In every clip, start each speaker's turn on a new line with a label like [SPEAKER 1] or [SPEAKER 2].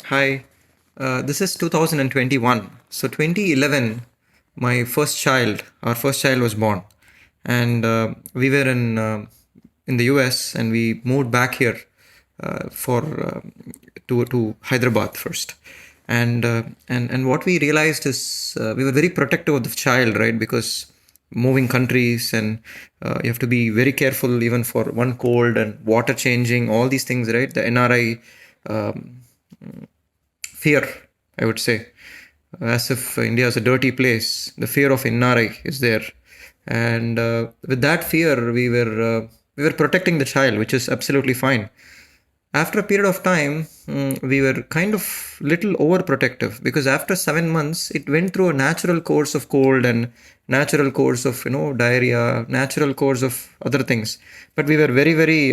[SPEAKER 1] Hi, this is 2021. So 2011, our first child was born, and we were in the US, and we moved back here for to Hyderabad first, and what we realized is we were very protective of the child, right? Because moving countries and you have to be very careful even for one cold and water changing, all these things, right? The NRI fear, I would say, as if India is a dirty place. The fear of NRI is there, and with that fear, we were protecting the child, which is absolutely fine. After a period of time, we were kind of little overprotective because after 7 months, it went through a natural course of cold and natural course of diarrhea, natural course of other things. But we were very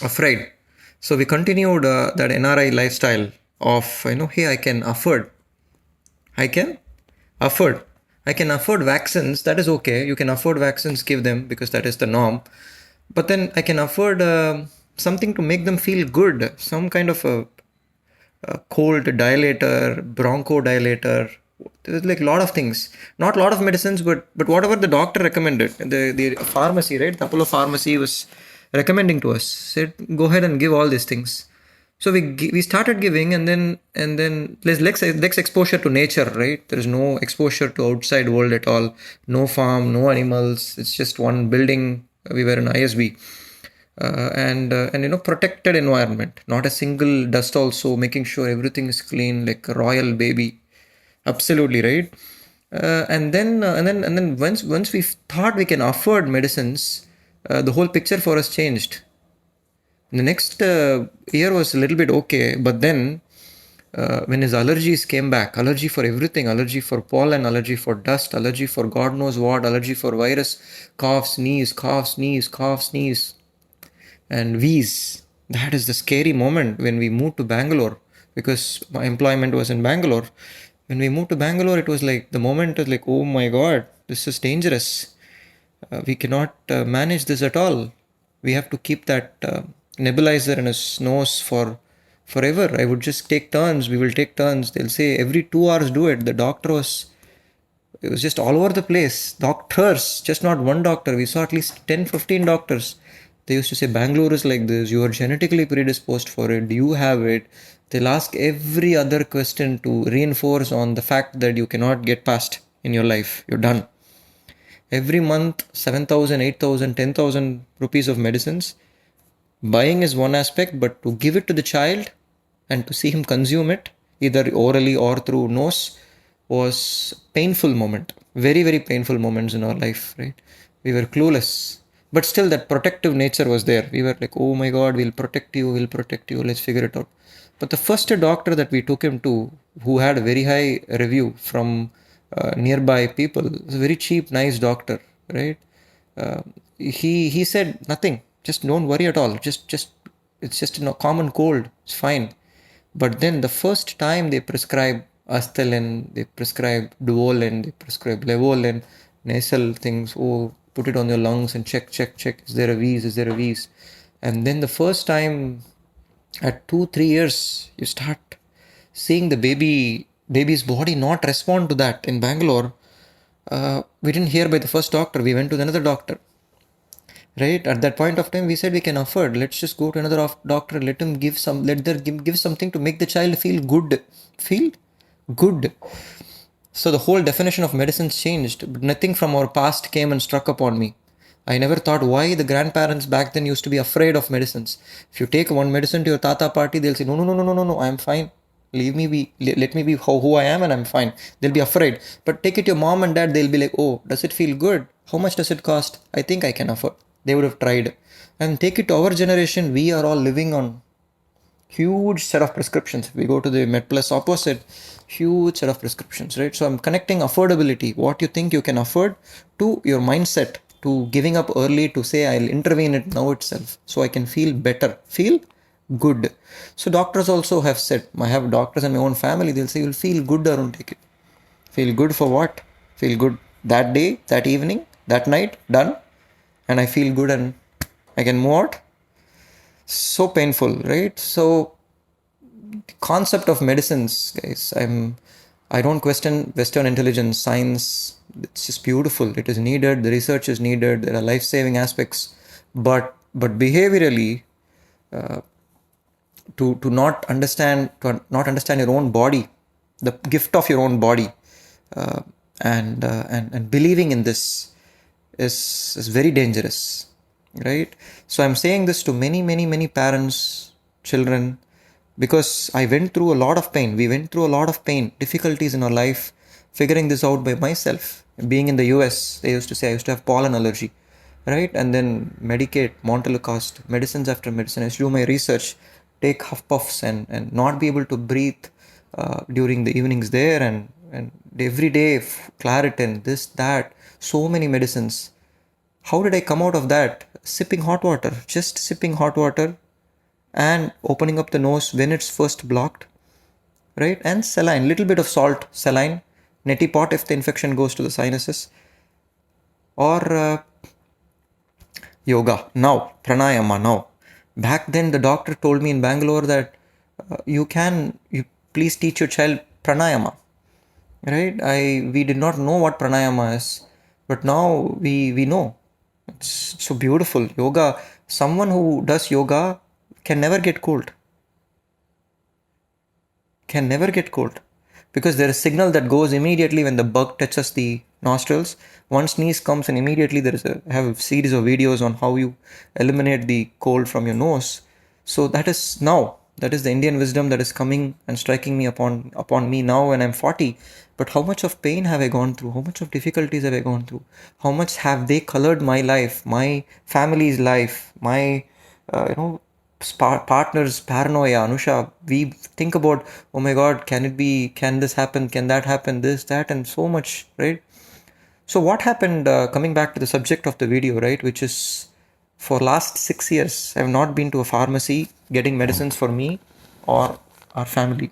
[SPEAKER 1] afraid. So we continued that NRI lifestyle of, hey, I can afford, I can afford vaccines. That is okay. You can afford vaccines, give them because that is the norm. But then I can afford something to make them feel good, some kind of a cold dilator, bronchodilator. There's like a lot of things, not a lot of medicines, but whatever the doctor recommended, the pharmacy, right? The Apollo pharmacy was recommending to us, said go ahead and give all these things. So we started giving, and then less exposure to nature, right? There is no exposure to outside world at all. No farm, no animals. It's just one building. We were in ISB, and protected environment, not a single dust, also making sure everything is clean like a royal baby. Absolutely right. And then once we thought we can afford medicines, the whole picture for us changed. The next year was a little bit okay, but then when his allergies came back, allergy for everything, allergy for pollen, allergy for dust, allergy for God knows what, allergy for virus, cough, sneeze, cough, sneeze, cough, sneeze, and wheeze. That is the scary moment when we moved to Bangalore, because my employment was in Bangalore. When we moved to Bangalore, it was like the moment was like, oh my god, this is dangerous. We cannot manage this at all. We have to keep that nebulizer in his nose for forever. I would just take turns. We will take turns. They'll say every 2 hours do it. The doctor was It was just all over the place. Doctors, just not one doctor. We saw at least 10, 15 doctors. They used to say, Bangalore is like this. You are genetically predisposed for it. Do you have it? They'll ask every other question to reinforce on the fact that you cannot get past in your life. You're done. Every month, 7,000, 8,000, 10,000 rupees of medicines. Buying is one aspect, but to give it to the child and to see him consume it, either orally or through nose, was painful moment. Very painful moments in our life, right? We were clueless. But still that protective nature was there. We were like, oh my god, we'll protect you, let's figure it out. But the first doctor that we took him to, who had a very high review from nearby people, was a very cheap, nice doctor, right? He said nothing. Just don't worry at all. Just it's just a common cold. It's fine. But then the first time they prescribe Astelin, they prescribe Duolin, they prescribe Levolin, nasal things. Oh, put it on your lungs and check. Is there a wheeze? Is there a wheeze? And then the first time at 2 3 years, you start seeing the baby's body not respond to that. In Bangalore, we didn't hear by the first doctor. We went to another doctor, right? At that point of time, we said we can afford, let's just go to another doctor, let him give some, give something to make the child feel good. So the whole definition of medicines changed, but nothing from our past came and struck upon me. I never thought why the grandparents back then used to be afraid of medicines. If you take one medicine to your tata party, they'll say no, I'm fine, leave me be, let me be who I am, and I'm fine. They'll be afraid. But take it to your mom and dad, they'll be like, oh, does it feel good? How much does it cost? I think I can afford. They would have tried. And take it to our generation, we are all living on huge set of prescriptions. We go to the MedPlus opposite, huge set of prescriptions, right? So I'm connecting affordability, what you think you can afford, to your mindset, to giving up early, to say I'll intervene it now itself so I can feel better, feel good. So doctors also have said, I have doctors in my own family, they'll say you'll feel good, Arun, take it. Feel good for what? Feel good that day, that evening, that night, done. And I feel good and I can move out. So painful, right? So concept of medicines, guys. I don't question Western intelligence, science. It's just beautiful. It is needed. The research is needed. There are life-saving aspects, but behaviorally, to not understand your own body, the gift of your own body, uh, and believing in this is very dangerous, right? So I'm saying this to many parents, children, because I went through a lot of pain. We went through a lot of pain, difficulties in our life, figuring this out by myself. Being in the US, they used to say I used to have pollen allergy, right? And then medicate, Montelukast, medicines after medicine. I used to do my research, take huff puffs, and not be able to breathe during the evenings there, and every day Claritin, this, that, so many medicines. How did I come out of that? Sipping hot water, just sipping hot water and opening up the nose when it's first blocked, right? And saline, little bit of salt, saline, neti pot if the infection goes to the sinuses, or yoga. Now, pranayama now. Back then, the doctor told me in Bangalore that you please teach your child pranayama, right? We did not know what pranayama is, but now we know. It's so beautiful. Yoga, someone who does yoga can never get cold. Can never get cold. Because there is signal that goes immediately when the bug touches the nostrils. One sneeze comes and immediately I have a series of videos on how you eliminate the cold from your nose. So that is now. That is the Indian wisdom that is coming and striking me upon me now when I'm 40. But how much of pain have I gone through? How much of difficulties have I gone through? How much have they colored my life, my family's life, my partners paranoia? Anusha, we think about, oh my god, can this happen, can that happen, this, that, and so much, right? So what happened, coming back to the subject of the video, right, which is, for last 6 years I have not been to a pharmacy getting medicines for me or our family,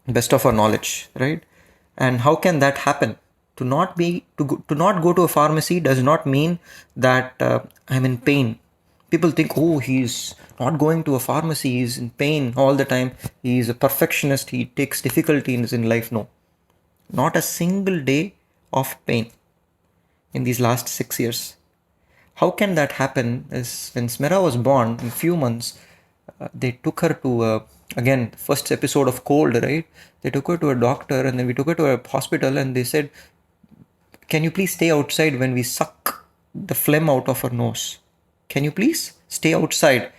[SPEAKER 1] best of our knowledge, right? And how can that happen? To not go to a pharmacy does not mean that I'm in pain. People think, oh, he's not going to a pharmacy, he's in pain all the time, he's a perfectionist, he takes difficulties in life. No, not a single day of pain in these last 6 years. How can that happen? Is when Smera was born, in few months, they took her to again, first episode of cold, right? They took her to a doctor, and then we took her to a hospital, and they said, can you please stay outside when we suck the phlegm out of her nose? Can you please stay outside?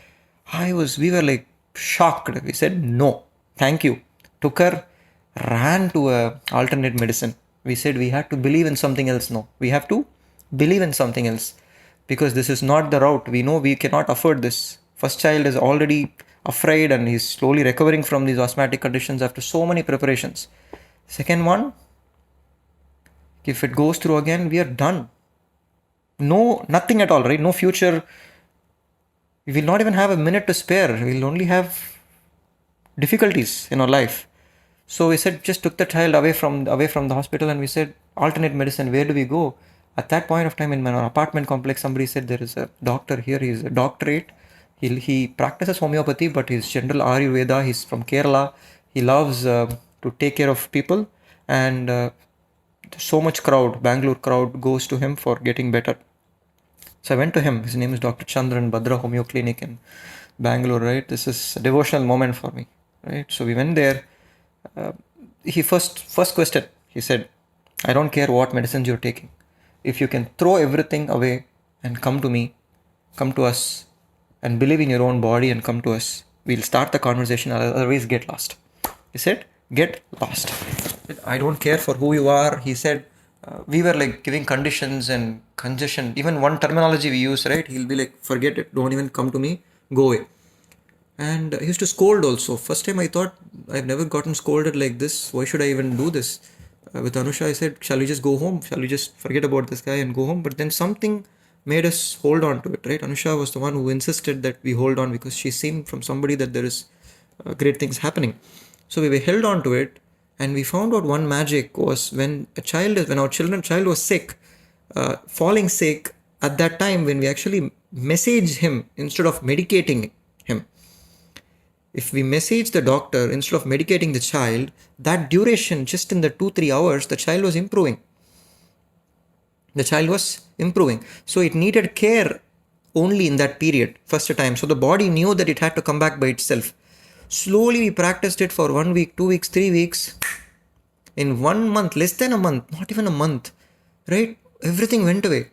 [SPEAKER 1] We were like shocked. We said, no, thank you. Took her, ran to a alternate medicine. We said we had to believe in something else. No, we have to believe in something else, because this is not the route. We know we cannot afford this. First child is already afraid and he's slowly recovering from these asthmatic conditions after so many preparations. Second one, if it goes through again, we are done. No, nothing at all, right? No future. We will not even have a minute to spare. We'll only have difficulties in our life. So we said, just took the child away from the hospital, and we said, alternate medicine, where do we go? At that point of time, in my apartment complex, somebody said, there is a doctor here, he's a doctorate. He practices homeopathy, but he's general Ayurveda. He's from Kerala. He loves to take care of people, and so much crowd, Bangalore crowd, goes to him for getting better. So I went to him. His name is Dr. Chandran, Bhadra Homeo Clinic in Bangalore, right? This is a devotional moment for me, right? So we went there. He first question, he said, I don't care what medicines you're taking. If you can throw everything away and come to me, come to us, and believe in your own body and come to us, we'll start the conversation, otherwise get lost. He said, get lost. I don't care for who you are. He said, we were like giving conditions and congestion. Even one terminology we use, right? He'll be like, forget it, don't even come to me, go away. And he used to scold also. First time I thought, I've never gotten scolded like this. Why should I even do this? With Anusha, I said, shall we just go home? Shall we just forget about this guy and go home? But then something made us hold on to it, right? Anusha was the one who insisted that we hold on, because she's seen from somebody that there is great things happening. So we held on to it, and we found out one magic was when our child was sick, falling sick, at that time when we actually message him instead of medicating him, If we message the doctor instead of medicating the child, that duration, just in the 2-3 hours, the child was improving. The child was improving. So it needed care only in that period, first time. So the body knew that it had to come back by itself. Slowly we practiced it for 1 week, 2 weeks, 3 weeks. In 1 month, less than a month, not even a month, right? Everything went away.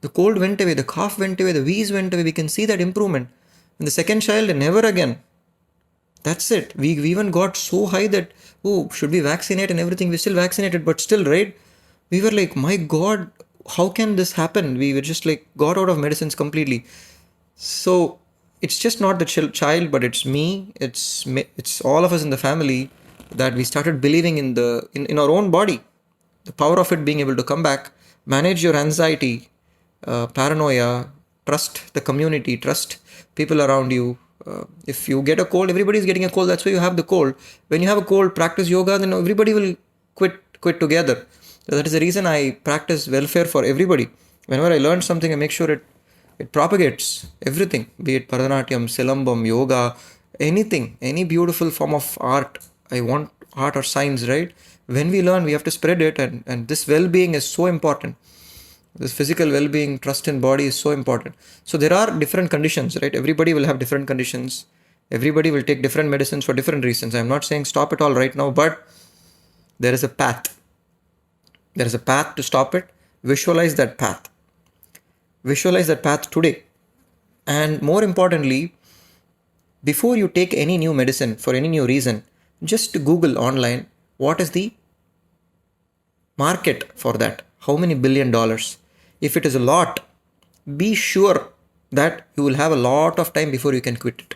[SPEAKER 1] The cold went away, the cough went away, the wheeze went away. We can see that improvement. In the second child, never again. That's it. We even got so high that, oh, should we vaccinate and everything? We still vaccinated, but still, right? We were like, my God, how can this happen? We were just like, got out of medicines completely. So it's just not the child, but it's me. It's all of us in the family that we started believing in our own body, the power of it being able to come back, manage your anxiety, paranoia, trust the community, trust people around you. If you get a cold, everybody is getting a cold. That's why you have the cold. When you have a cold, practice yoga, then everybody will quit together. So that is the reason I practice welfare for everybody. Whenever I learn something, I make sure it propagates everything, be it Bharatanatyam, Silambam, yoga, anything, any beautiful form of art. I want art or science, right? When we learn, we have to spread it, and this well-being is so important. This physical well-being, trust in body is so important. So there are different conditions, right? Everybody will have different conditions. Everybody will take different medicines for different reasons. I'm not saying stop it all right now, but there is a path. There is a path to stop it. Visualize that path. Visualize that path today. And more importantly, before you take any new medicine for any new reason, just Google online what is the market for that. How many $1 billion? If it is a lot, be sure that you will have a lot of time before you can quit it,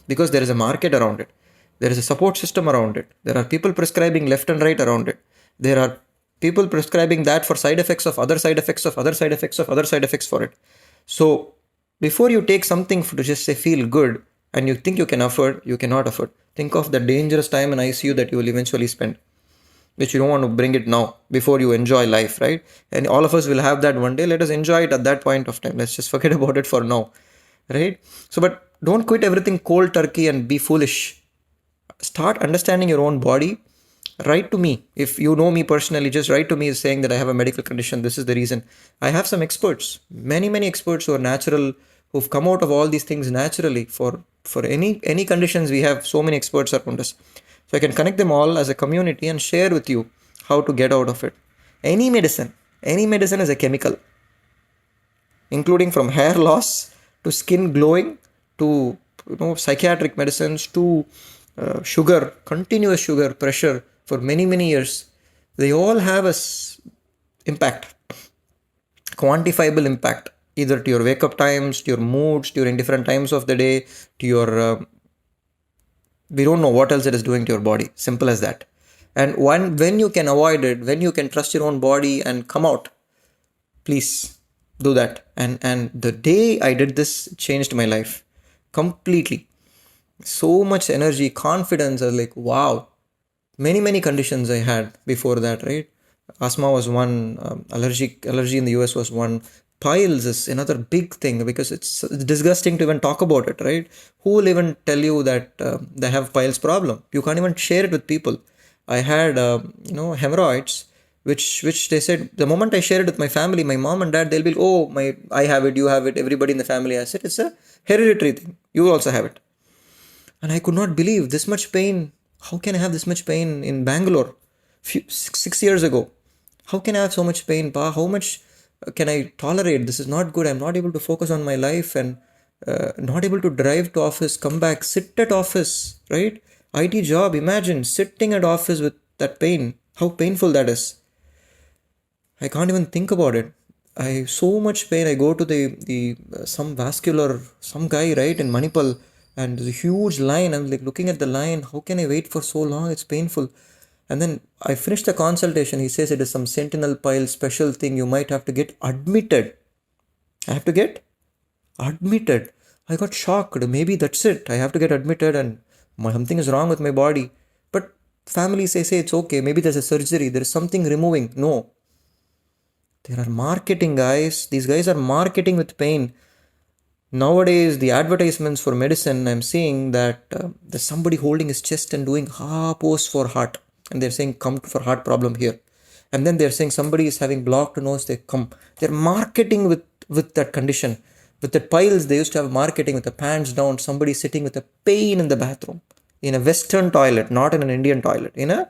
[SPEAKER 1] because there is a market around it. There is a support system around it. There are people prescribing left and right around it. There are people prescribing that for side effects of other side effects of other side effects of other side effects for it. So before you take something to just say feel good and you think you can afford, you cannot afford. Think of the dangerous time in ICU that you will eventually spend, which you don't want to bring it now before you enjoy life, right? And all of us will have that one day. Let us enjoy it at that point of time. Let's just forget about it for now, right? So, but don't quit everything cold turkey and be foolish. Start understanding your own body. Write to me. If you know me personally, just write to me saying that I have a medical condition. This is the reason. I have some experts, many experts who are natural, who've come out of all these things naturally. For any conditions, we have so many experts around us. So I can connect them all as a community and share with you how to get out of it. Any medicine is a chemical, including from hair loss to skin glowing to psychiatric medicines to sugar, continuous sugar pressure for many years. They all have a impact, quantifiable impact, either to your wake up times, to your moods during different times of the day, to your we don't know what else it is doing to your body. Simple as that. And when you can avoid it, when you can trust your own body and come out, please do that. And the day I did this changed my life completely. So much energy, confidence. I was like, wow. Many conditions I had before that, right? Asthma was one, allergy in the US was one. Piles is another big thing, because it's disgusting to even talk about it, right? Who will even tell you that they have piles problem? You can't even share it with people. I had hemorrhoids, which they said the moment I share it with my family, my mom and dad, they'll be, oh, I have it, you have it, everybody in the family. I said, it's a hereditary thing. You also have it. And I could not believe this much pain. How can I have this much pain in Bangalore 6 years ago? How can I have so much pain, Pa? How much can I tolerate? This is not good. I'm not able to focus on my life and not able to drive to office, come back, sit at office, right? IT job, imagine sitting at office with that pain. How painful that is. I can't even think about it. So much pain. I go to some guy, right, in Manipal, and there's a huge line. I'm like looking at the line. How can I wait for so long? It's painful. And then I finished the consultation. He says it is some sentinel pile special thing. You might have to get admitted. I have to get admitted. I got shocked. Maybe that's it. I have to get admitted and something is wrong with my body. But families say it's okay. Maybe there's a surgery. There is something removing. No. There are marketing guys. These guys are marketing with pain. Nowadays, the advertisements for medicine, I'm seeing that there's somebody holding his chest and doing pose for heart. And they're saying, come for heart problem here. And then they're saying somebody is having blocked nose, they come. They're marketing with that condition. With the piles, they used to have marketing with the pants down, somebody sitting with a pain in the bathroom. In a Western toilet, not in an Indian toilet. In a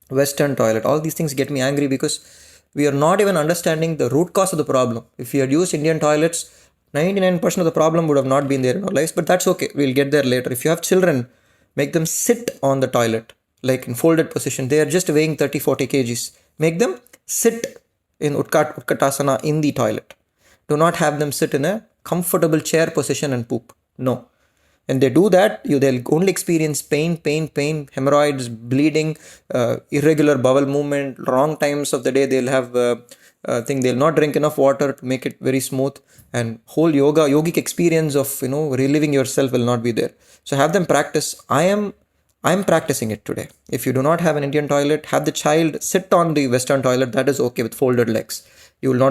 [SPEAKER 1] Western toilet. All these things get me angry because we are not even understanding the root cause of the problem. If we had used Indian toilets, 99% of the problem would have not been there in our lives, but that's okay. We'll get there later. If you have children, make them sit on the toilet, like in folded position. They are just weighing 30-40 kgs. Make them sit in Utkatasana in the toilet. Do not have them sit in a comfortable chair position and poop. No. When they do that, they'll only experience pain, hemorrhoids, bleeding, irregular bowel movement, wrong times of the day. They'll have they'll not drink enough water to make it very smooth, and whole yogic experience of reliving yourself will not be there. So have them practice. I'm practicing it today. If you do not have an Indian toilet, have the child sit on the Western toilet. That is okay with folded legs. You will not